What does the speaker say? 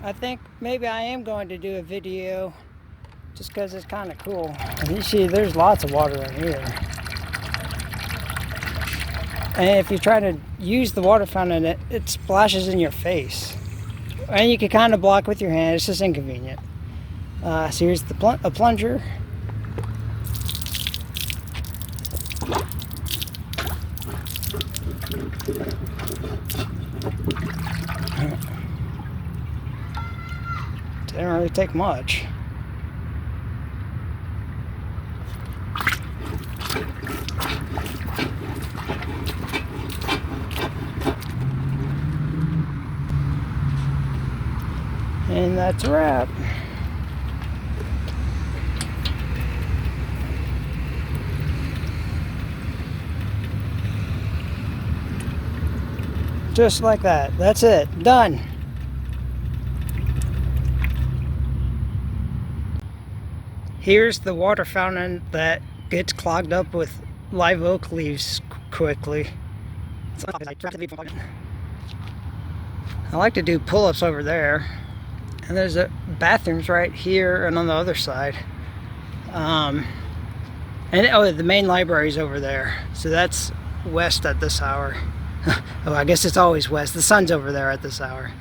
I think maybe I am going to do a video just because it's kind of cool. And you see there's lots of water in here. And if you try to use the water fountain, it splashes in your face. And you can kind of block with your hand. It's just inconvenient. So here's a plunger. Didn't really take much. And that's a wrap. Just like that. That's it. Done. Here's the water fountain that gets clogged up with live oak leaves quickly. I like to do pull-ups over there. And there's bathrooms right here and on the other side. And the main library's over there. So that's west at this hour. Oh, I guess it's always west. The sun's over there at this hour.